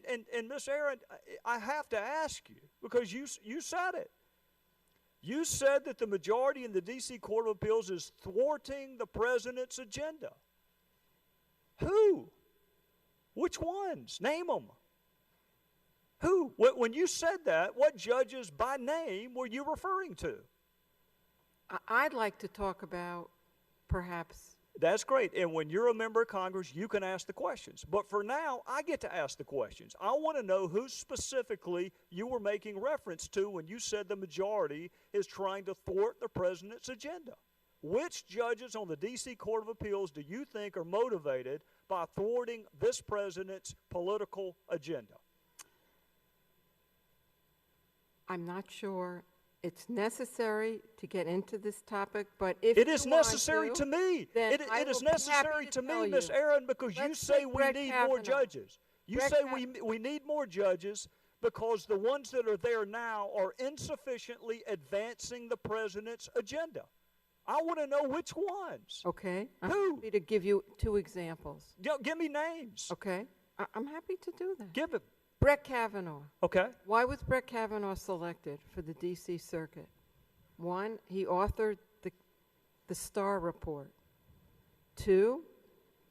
And Miss Aaron, I have to ask you, because you said it. You said that the majority in the D.C. Court of Appeals is thwarting the president's agenda. Who? Which ones? Name them. Who? When you said that, what judges by name were you referring to? I'd like to talk about perhaps. That's great. And when you're a member of Congress, you can ask the questions. But for now, I get to ask the questions. I want to know who specifically you were making reference to when you said the majority is trying to thwart the president's agenda. Which judges on the D.C. Court of Appeals do you think are motivated by thwarting this president's political agenda? I'm not sure it's necessary to get into this topic, but if it is necessary to me. Then it is necessary to me, Miss Aaron, because you say we need more judges. You say we need more judges because the ones that are there now are insufficiently advancing the president's agenda. I want to know which ones. Okay. Who? I'm happy to give you 2 examples. Give me names. Okay. I'm happy to do that. Give it. Brett Kavanaugh. Okay. Why was Brett Kavanaugh selected for the D.C. Circuit? 1, he authored the Starr Report. 2,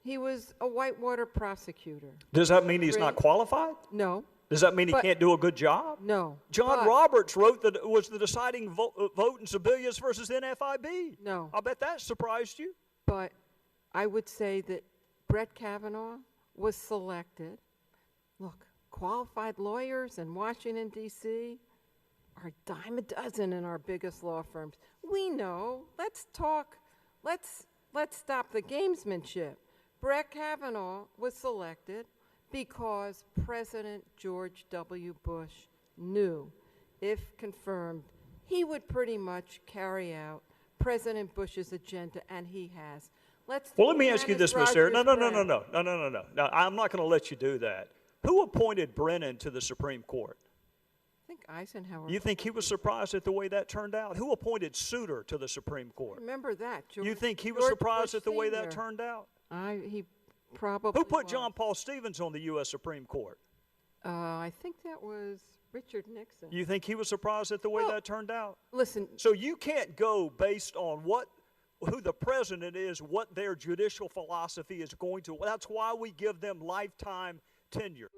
he was a whitewater prosecutor. Does that mean he's not qualified? No. Does that mean he can't do a good job? No. John Roberts was the deciding vote in Sebelius versus NFIB. No. I bet that surprised you. But I would say that Brett Kavanaugh was selected. Look, qualified lawyers in Washington, D.C. are a dime a dozen in our biggest law firms. We know. Let's talk. Let's stop the gamesmanship. Brett Kavanaugh was selected because President George W. Bush knew, if confirmed, he would pretty much carry out President Bush's agenda, and he has. Well, let me ask you this, Ms. Aaron. No. No, I'm not going to let you do that. Who appointed Brennan to the Supreme Court? I think Eisenhower. You think he was surprised at the way that turned out? Who appointed Souter to the Supreme Court? Remember that. You think he was surprised at the way that turned out? He probably Who put John Paul Stevens on the U.S. Supreme Court? I think that was Richard Nixon. You think he was surprised at the way that turned out? Listen. So you can't go based on who the president is, what their judicial philosophy is going to. That's why we give them lifetime tenure.